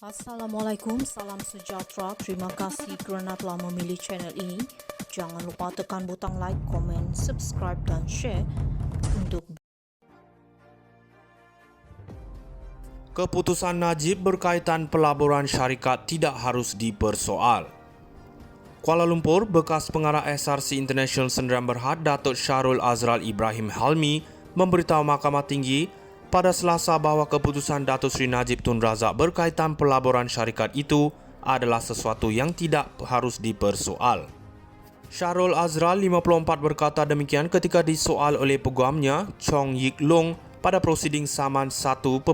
Assalamualaikum, salam sejahtera. Terima kasih kerana telah memilih channel ini. Jangan lupa tekan butang like, komen, subscribe dan share untuk Keputusan Najib berkaitan pelaburan syarikat tidak harus dipersoal. Kuala Lumpur, bekas pengarah SRC International Sdn Bhd Datuk Shahrul Azral Ibrahim Halmi memberitahu Mahkamah Tinggi pada Selasa bahawa keputusan Datuk Seri Najib Tun Razak berkaitan pelaburan syarikat itu adalah sesuatu yang tidak harus dipersoal. Shahrul Azral 54 berkata demikian ketika disoal oleh peguamnya Chong Yik Long pada prosiding saman 1.18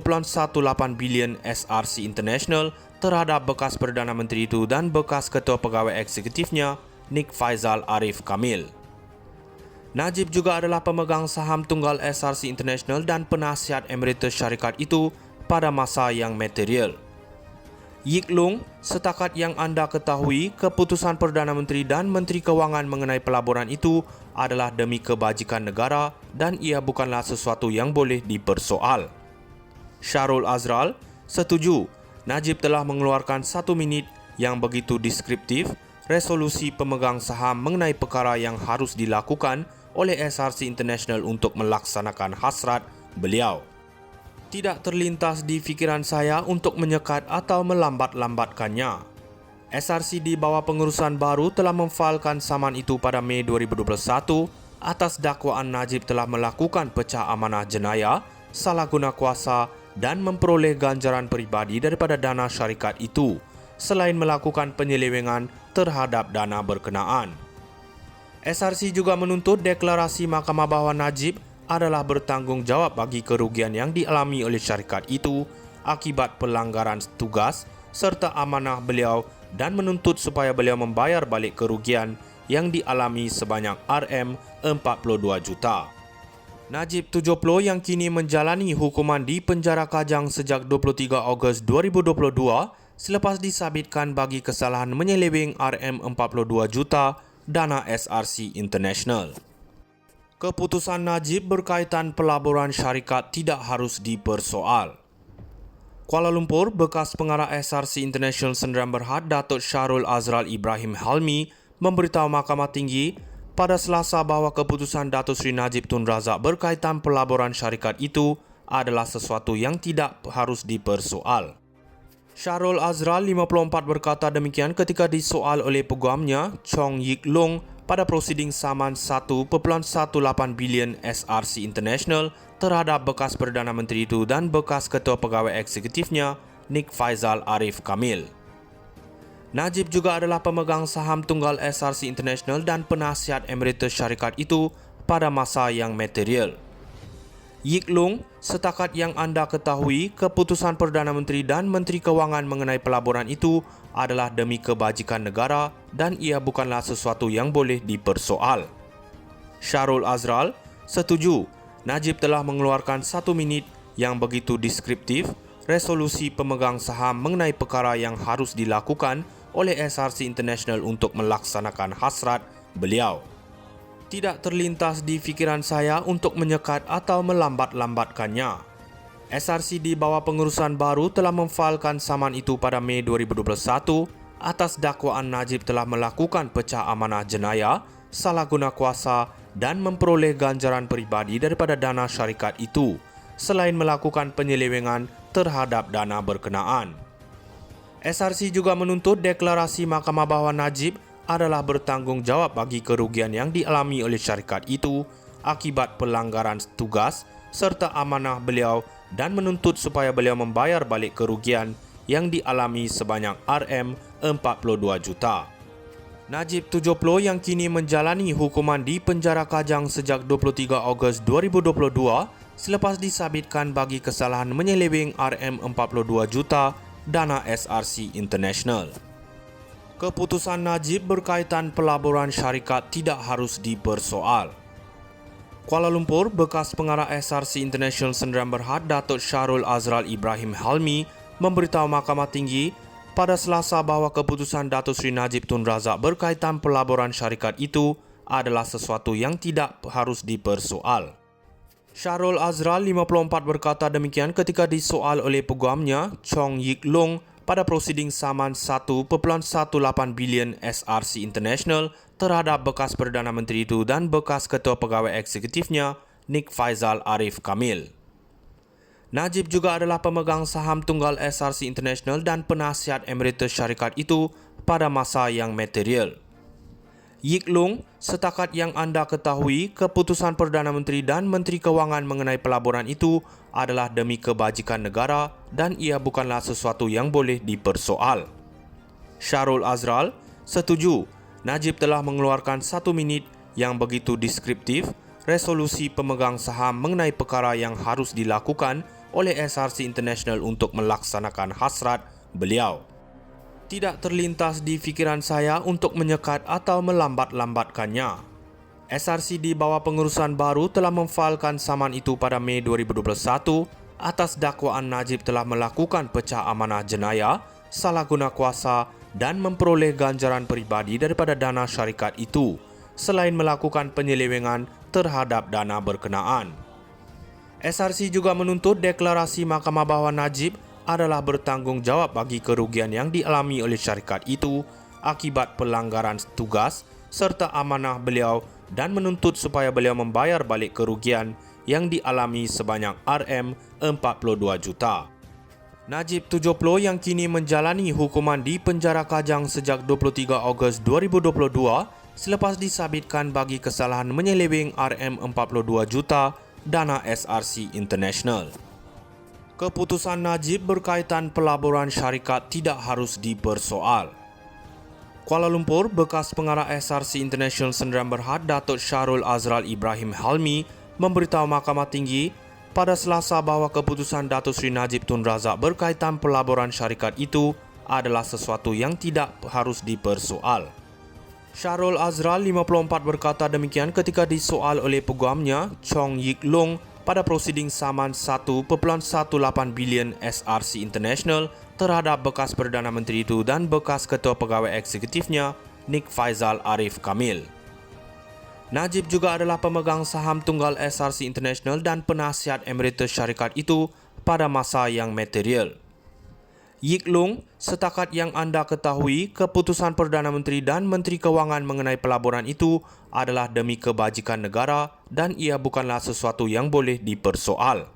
bilion SRC International terhadap bekas Perdana Menteri itu dan bekas Ketua Pegawai Eksekutifnya Nik Faizal Arif Kamil. Najib juga adalah pemegang saham tunggal SRC International dan penasihat emeritus syarikat itu pada masa yang material. Yik Long, setakat yang anda ketahui, keputusan Perdana Menteri dan Menteri Kewangan mengenai pelaburan itu adalah demi kebajikan negara dan ia bukanlah sesuatu yang boleh dipersoal. Shahrul Azral setuju Najib telah mengeluarkan 1 minit yang begitu deskriptif resolusi pemegang saham mengenai perkara yang harus dilakukan oleh SRC International untuk melaksanakan hasrat beliau. Tidak terlintas di fikiran saya untuk menyekat atau melambat-lambatkannya. SRC di bawah pengurusan baru telah memfailkan saman itu pada Mei 2021 atas dakwaan Najib telah melakukan pecah amanah jenayah, salah guna kuasa dan memperoleh ganjaran peribadi daripada dana syarikat itu, selain melakukan penyelewengan terhadap dana berkenaan. SRC juga menuntut deklarasi mahkamah bahawa Najib adalah bertanggungjawab bagi kerugian yang dialami oleh syarikat itu akibat pelanggaran tugas serta amanah beliau dan menuntut supaya beliau membayar balik kerugian yang dialami sebanyak RM42 juta. Najib 70 yang kini menjalani hukuman di penjara Kajang sejak 23 Ogos 2022 selepas disabitkan bagi kesalahan menyeleweng RM42 juta dana SRC International. Keputusan Najib berkaitan pelaburan syarikat tidak harus dipersoal. Kuala Lumpur, bekas pengarah SRC International Sdn Bhd Datuk Shahrul Azral Ibrahim Halmi memberitahu Mahkamah Tinggi pada Selasa bahawa keputusan Datuk Seri Najib Tun Razak berkaitan pelaburan syarikat itu adalah sesuatu yang tidak harus dipersoal. Shahrul Azral 54 berkata demikian ketika disoal oleh peguamnya Chong Yik Long pada prosiding saman 1.18 bilion SRC International terhadap bekas Perdana Menteri itu dan bekas Ketua Pegawai Eksekutifnya Nik Faizal Arif Kamil. Najib juga adalah pemegang saham tunggal SRC International dan penasihat emeritus syarikat itu pada masa yang material. Yik Long, setakat yang anda ketahui, keputusan Perdana Menteri dan Menteri Kewangan mengenai pelaburan itu adalah demi kebajikan negara dan ia bukanlah sesuatu yang boleh dipersoal. Shahrul Azral setuju Najib telah mengeluarkan 1 minit yang begitu deskriptif resolusi pemegang saham mengenai perkara yang harus dilakukan oleh SRC International untuk melaksanakan hasrat beliau. Tidak terlintas di fikiran saya untuk menyekat atau melambat-lambatkannya. SRC di bawah pengurusan baru telah memfailkan saman itu pada Mei 2021 atas dakwaan Najib telah melakukan pecah amanah jenayah, salah guna kuasa dan memperoleh ganjaran peribadi daripada dana syarikat itu, selain melakukan penyelewengan terhadap dana berkenaan. SRC juga menuntut deklarasi mahkamah bahawa Najib adalah bertanggungjawab bagi kerugian yang dialami oleh syarikat itu akibat pelanggaran tugas serta amanah beliau dan menuntut supaya beliau membayar balik kerugian yang dialami sebanyak RM42 juta. Najib 70 yang kini menjalani hukuman di penjara Kajang sejak 23 Ogos 2022 selepas disabitkan bagi kesalahan menyeleweng RM42 juta dana SRC International. Keputusan Najib berkaitan pelaburan syarikat tidak harus dipersoal. Kuala Lumpur, bekas pengarah SRC International Sdn Bhd Datuk Shahrul Azral Ibrahim Halmi memberitahu Mahkamah Tinggi pada Selasa bahawa keputusan Datuk Seri Najib Tun Razak berkaitan pelaburan syarikat itu adalah sesuatu yang tidak harus dipersoal. Shahrul Azral 54 berkata demikian ketika disoal oleh peguamnya Chong Yik Long pada prosiding saman 1.18 bilion SRC International terhadap bekas Perdana Menteri itu dan bekas Ketua Pegawai Eksekutifnya, Nik Faizal Arif Kamil. Najib juga adalah pemegang saham tunggal SRC International dan penasihat emeritus syarikat itu pada masa yang material. Yik Lung, setakat yang anda ketahui, keputusan Perdana Menteri dan Menteri Kewangan mengenai pelaburan itu adalah demi kebajikan negara dan ia bukanlah sesuatu yang boleh dipersoal. Syahrul Azral setuju. Najib telah mengeluarkan 1 minit yang begitu deskriptif resolusi pemegang saham mengenai perkara yang harus dilakukan oleh SRC International untuk melaksanakan hasrat beliau. Tidak terlintas di fikiran saya untuk menyekat atau melambat-lambatkannya. SRC di bawah pengurusan baru telah memfailkan saman itu pada Mei 2021 atas dakwaan Najib telah melakukan pecah amanah jenayah, salah guna kuasa dan memperoleh ganjaran peribadi daripada dana syarikat itu, selain melakukan penyelewengan terhadap dana berkenaan. SRC juga menuntut deklarasi mahkamah bahawa Najib adalah bertanggungjawab bagi kerugian yang dialami oleh syarikat itu akibat pelanggaran tugas serta amanah beliau dan menuntut supaya beliau membayar balik kerugian yang dialami sebanyak RM42 juta. Najib 70 yang kini menjalani hukuman di penjara Kajang sejak 23 Ogos 2022 selepas disabitkan bagi kesalahan menyeleweng RM42 juta dana SRC International. Keputusan Najib berkaitan pelaburan syarikat tidak harus dipersoal. Kuala Lumpur, bekas pengarah SRC International Sdn Bhd Datuk Syahrul Azral Ibrahim Halmi memberitahu Mahkamah Tinggi pada Selasa bahawa keputusan Datuk Seri Najib Tun Razak berkaitan pelaburan syarikat itu adalah sesuatu yang tidak harus dipersoal. Syahrul Azral 54 berkata demikian ketika disoal oleh peguamnya Chong Yik Lung pada prosiding saman 1.18 bilion SRC International terhadap bekas Perdana Menteri itu dan bekas Ketua Pegawai Eksekutifnya, Nik Faizal Arif Kamil. Najib juga adalah pemegang saham tunggal SRC International dan penasihat emeritus syarikat itu pada masa yang material. Yik Lung, setakat yang anda ketahui, keputusan Perdana Menteri dan Menteri Kewangan mengenai pelaburan itu adalah demi kebajikan negara dan ia bukanlah sesuatu yang boleh dipersoal.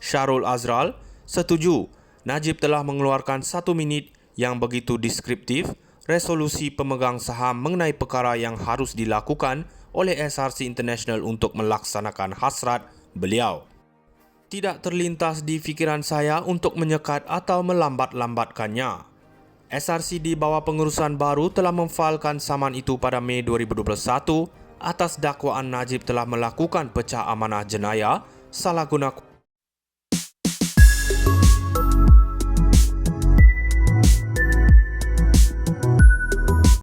Syahrul Azral setuju. Najib telah mengeluarkan 1 minit yang begitu deskriptif resolusi pemegang saham mengenai perkara yang harus dilakukan oleh SRC International untuk melaksanakan hasrat beliau. Tidak terlintas di fikiran saya untuk menyekat atau melambat-lambatkannya. SRC di bawah pengurusan baru telah memfailkan saman itu pada Mei 2021 atas dakwaan Najib telah melakukan pecah amanah jenayah, salah guna